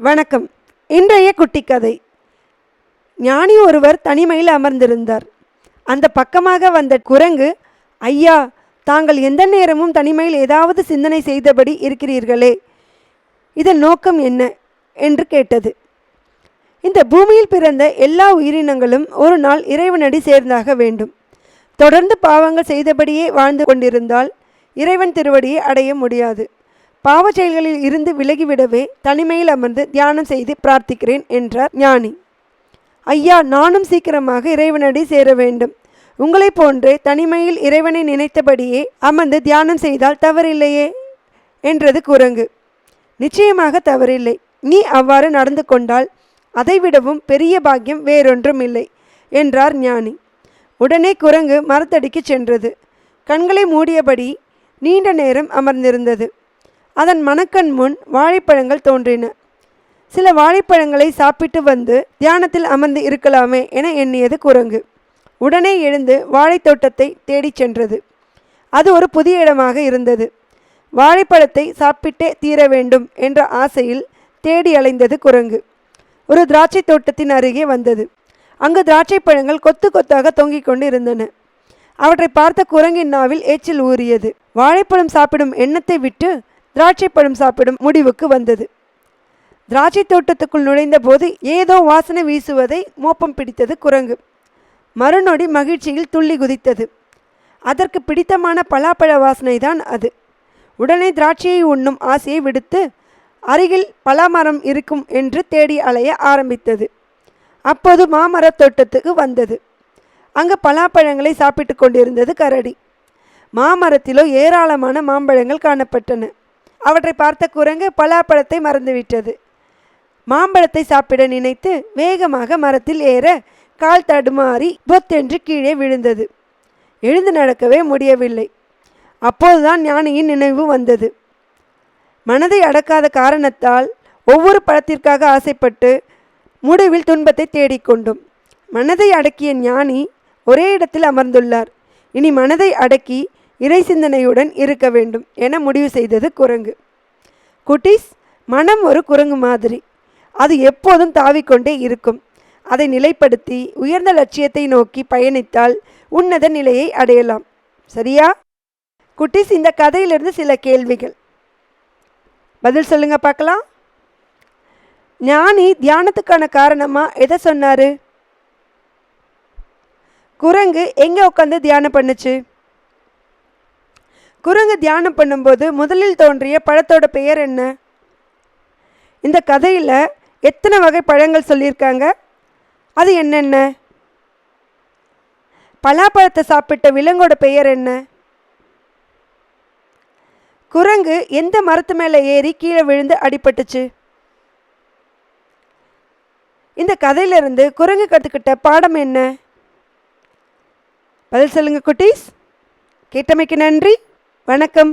வணக்கம். இன்றைய குட்டி கதை. ஞானி ஒருவர் தனிமையில் அமர்ந்திருந்தார். அந்த பக்கமாக வந்த குரங்கு, ஐயா, தாங்கள் எந்த நேரமும் தனிமையில் ஏதாவது சிந்தனை செய்தபடி இருக்கிறீர்களே, இதன் நோக்கம் என்ன என்று கேட்டது. இந்த பூமியில் பிறந்த எல்லா உயிரினங்களும் ஒரு நாள் இறைவனடி சேர்ந்தாக வேண்டும். தொடர்ந்து பாவங்கள் செய்தபடியே வாழ்ந்து கொண்டிருந்தால் இறைவன் திருவடியை அடைய முடியாது. பாவ செயல்களில் இருந்து விலகிவிடவே தனிமையில் அமர்ந்து தியானம் செய்து பிரார்த்திக்கிறேன் என்றார் ஞானி. ஐயா, நானும் சீக்கிரமாக இறைவனடி சேர வேண்டும். உங்களை போன்றே தனிமையில் இறைவனை நினைத்தபடியே அமர்ந்து தியானம் செய்தால் தவறில்லையே என்றது குரங்கு. நிச்சயமாக தவறில்லை. நீ அவ்வாறு நடந்து கொண்டால் அதைவிடவும் பெரிய பாக்கியம் வேறொன்றும் இல்லை என்றார் ஞானி. உடனே குரங்கு மரத்தடிக்கு சென்றது. கண்களை மூடியபடி நீண்ட நேரம் அமர்ந்திருந்தது. அதன் மனக்கண் முன் வாழைப்பழங்கள் தோன்றின. சில வாழைப்பழங்களை சாப்பிட்டு வந்து தியானத்தில் அமர்ந்து இருக்கலாமே என எண்ணியது குரங்கு. உடனே எழுந்து வாழைத்தோட்டத்தை தேடிச் சென்றது. அது ஒரு புதிய இடமாக இருந்தது. வாழைப்பழத்தை சாப்பிட்டே தீர வேண்டும் என்ற ஆசையில் தேடி அலைந்தது குரங்கு. ஒரு திராட்சை தோட்டத்தின் அருகே வந்தது. அங்கு திராட்சை பழங்கள் கொத்து கொத்தாக தொங்கிக் கொண்டு இருந்தன. அவற்றை பார்த்த குரங்கின் நாவில் ஏச்சில் ஊறியது. வாழைப்பழம் சாப்பிடும் எண்ணத்தை விட்டு திராட்சை பழம் சாப்பிடும் முடிவுக்கு வந்தது. திராட்சை தோட்டத்துக்குள் நுழைந்த போது ஏதோ வாசனை வீசுவதை மோப்பம் பிடித்தது குரங்கு. மறுநொடி மகிழ்ச்சியில் துள்ளி குதித்தது. அதற்கு பிடித்தமான பலாப்பழ வாசனை தான் அது. உடனே திராட்சையை உண்ணும் ஆசையை விடுத்து அருகில் பலாமரம் இருக்கும் என்று தேடி அலைய ஆரம்பித்தது. அப்போது மாமரத் தோட்டத்துக்கு வந்தது. அங்கு பலாப்பழங்களை சாப்பிட்டு கொண்டிருந்தது கரடி. மாமரத்திலோ ஏராளமான மாம்பழங்கள் காணப்பட்டன. அவற்றை பார்த்த குரங்கு பலாப்பழத்தை மறந்துவிட்டது. மாம்பழத்தை சாப்பிட நினைத்து வேகமாக மரத்தில் ஏற கால் தடுமாறி பொத்தென்று கீழே விழுந்தது. எழுந்து நடக்கவே முடியவில்லை. அப்போதுதான் ஞானியின் நினைவு வந்தது. மனதை அடக்காத காரணத்தால் ஒவ்வொரு பழத்திற்காக ஆசைப்பட்டு முடிவில் துன்பத்தை தேடிக்கொண்டோம். மனதை அடக்கிய ஞானி ஒரே இடத்தில் அமர்ந்துள்ளார். இனி மனதை அடக்கி இறை சிந்தனையுடன் இருக்க வேண்டும் என முடிவு செய்தது குரங்கு. குட்டீஸ், மனம் ஒரு குரங்கு மாதிரி. அது எப்போதும் தாவிக்கொண்டே இருக்கும். அதை நிலைப்படுத்தி உயர்ந்த லட்சியத்தை நோக்கி பயணித்தால் உன்னத நிலையை அடையலாம். சரியா? குட்டீஸ், இந்த கதையிலிருந்து சில கேள்விகள். பதில் சொல்லுங்க பார்க்கலாம். ஞானி தியானத்துக்கான காரணமா எதை சொன்னாரு? குரங்கு எங்கே உட்காந்து தியானம் பண்ணுச்சு? குரங்கு தியானம் பண்ணும்போது முதலில் தோன்றிய பழத்தோட பெயர் என்ன? இந்த கதையில் எத்தனை வகை பழங்கள் சொல்லியிருக்காங்க? அது என்னென்ன? பலாப்பழத்தை சாப்பிட்ட விலங்கோட பெயர் என்ன? குரங்கு எந்த மரத்து மேலே ஏறி கீழே விழுந்து அடிபட்டுச்சு? இந்த கதையிலிருந்து குரங்கு கற்றுக்கிட்ட பாடம் என்ன? பதில் சொல்லுங்க குட்டீஸ். கேட்டமைக்கு நன்றி. வணக்கம்.